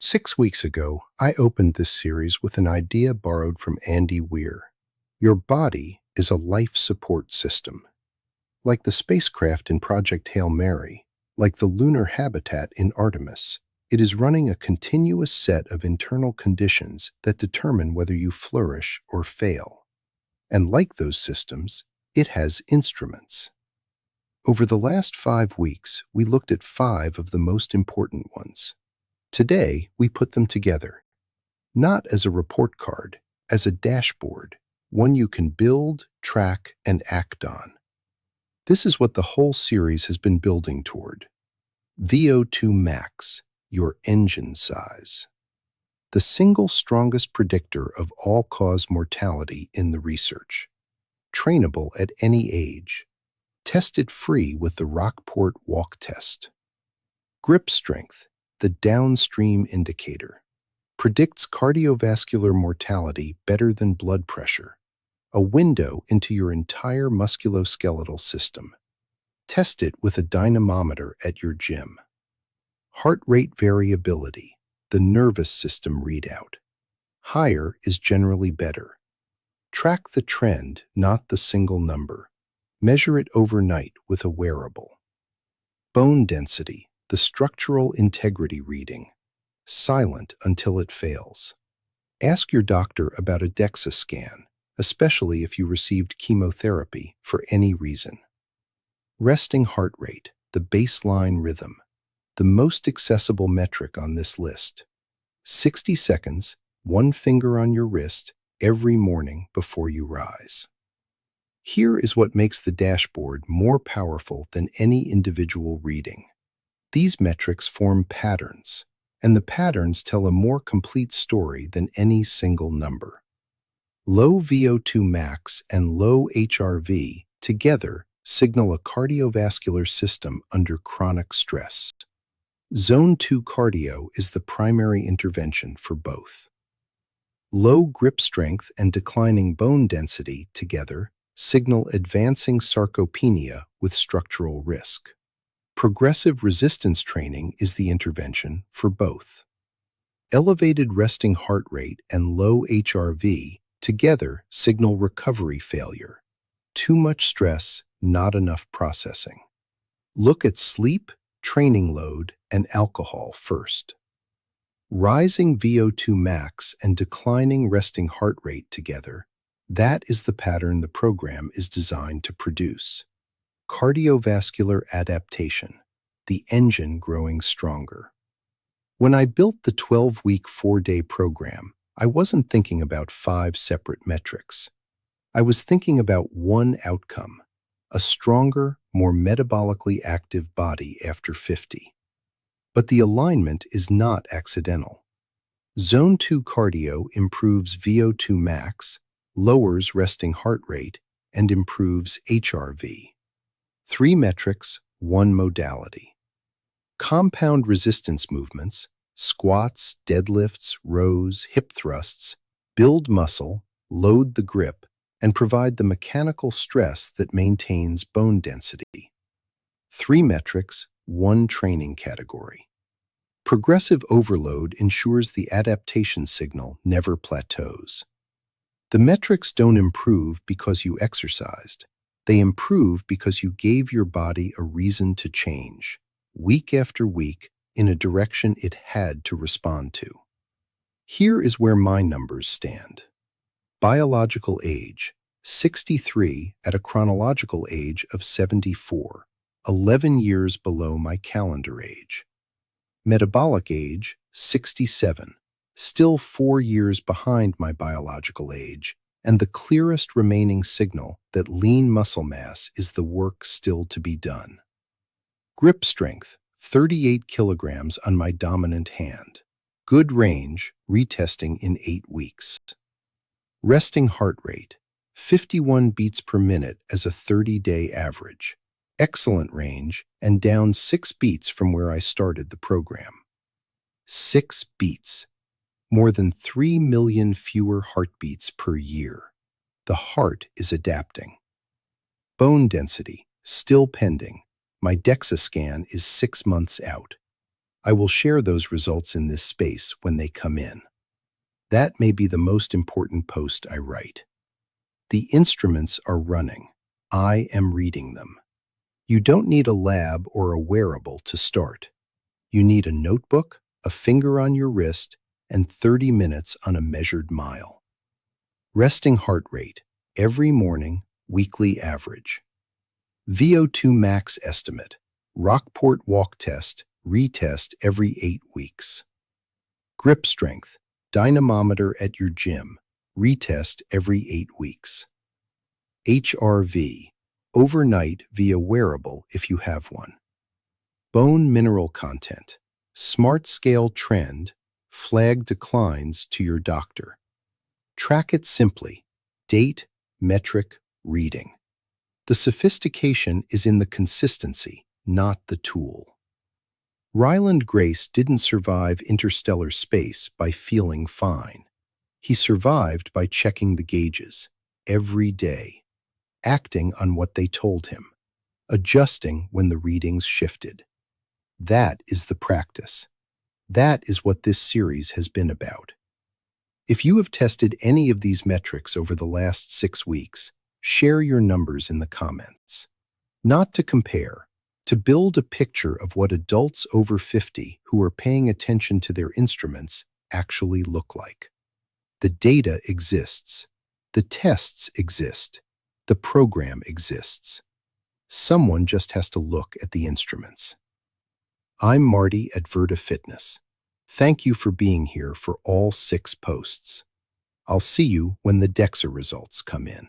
6 weeks ago, I opened this series with an idea borrowed from Andy Weir. Your body is a life support system. Like the spacecraft in Project Hail Mary, like the lunar habitat in Artemis, it is running a continuous set of internal conditions that determine whether you flourish or fail. And like those systems, it has instruments. Over the last 5 weeks, we looked at 5 of the most important ones. Today, we put them together, not as a report card, as a dashboard, one you can build, track, and act on. This is what the whole series has been building toward. VO2 max, your engine size. The single strongest predictor of all-cause mortality in the research. Trainable at any age. Tested free with the Rockport Walk Test. Grip strength, the downstream indicator, predicts cardiovascular mortality better than blood pressure, a window into your entire musculoskeletal system. Test it with a dynamometer at your gym. Heart rate variability, the nervous system readout. Higher is generally better. Track the trend, not the single number. Measure it overnight with a wearable. Bone density, the structural integrity reading, silent until it fails. Ask your doctor about a DEXA scan, especially if you received chemotherapy for any reason. Resting heart rate, the baseline rhythm, the most accessible metric on this list. 60 seconds, one finger on your wrist, every morning before you rise. Here is what makes the dashboard more powerful than any individual reading. These metrics form patterns, and the patterns tell a more complete story than any single number. Low VO2 max and low HRV together signal a cardiovascular system under chronic stress. Zone 2 cardio is the primary intervention for both. Low grip strength and declining bone density together signal advancing sarcopenia with structural risk. Progressive resistance training is the intervention for both. Elevated resting heart rate and low HRV together signal recovery failure. Too much stress, not enough processing. Look at sleep, training load, and alcohol first. Rising VO2 max and declining resting heart rate together, that is the pattern the program is designed to produce. Cardiovascular adaptation, the engine growing stronger. When I built the 12-week 4-day program, I wasn't thinking about 5 separate metrics. I was thinking about one outcome, a stronger, more metabolically active body after 50. But the alignment is not accidental. Zone 2 cardio improves VO2 max, lowers resting heart rate, and improves HRV. 3 metrics, 1 modality. Compound resistance movements, squats, deadlifts, rows, hip thrusts, build muscle, load the grip, and provide the mechanical stress that maintains bone density. 3 metrics, 1 training category. Progressive overload ensures the adaptation signal never plateaus. The metrics don't improve because you exercised. They improve because you gave your body a reason to change, week after week, in a direction it had to respond to. Here is where my numbers stand. Biological age, 63 at a chronological age of 74, 11 years below my calendar age. Metabolic age, 67, still 4 years behind my biological age, and the clearest remaining signal that lean muscle mass is the work still to be done. Grip strength, 38 kilograms on my dominant hand. Good range, retesting in 8 weeks. Resting heart rate, 51 beats per minute as a 30-day average. Excellent range, and down 6 beats from where I started the program. 6 beats. More than 3 million fewer heartbeats per year. The heart is adapting. Bone density, still pending. My DEXA scan is 6 months out. I will share those results in this space when they come in. That may be the most important post I write. The instruments are running. I am reading them. You don't need a lab or a wearable to start. You need a notebook, a finger on your wrist, and 30 minutes on a measured mile. Resting heart rate, every morning, weekly average. VO2 max estimate, Rockport walk test, retest every 8 weeks. Grip strength, dynamometer at your gym, retest every 8 weeks. HRV, overnight via wearable if you have one. Bone mineral content, smart scale trend, flag declines to your doctor. Track it simply, date, metric, reading. The sophistication is in the consistency, not the tool. Ryland Grace didn't survive interstellar space by feeling fine. He survived by checking the gauges, every day, acting on what they told him, adjusting when the readings shifted. That is the practice. That is what this series has been about. If you have tested any of these metrics over the last 6 weeks, share your numbers in the comments. Not to compare, to build a picture of what adults over 50 who are paying attention to their instruments actually look like. The data exists. The tests exist. The program exists. Someone just has to look at the instruments. I'm Marty at VirtaFitness. Thank you for being here for all 6 posts. I'll see you when the DEXA results come in.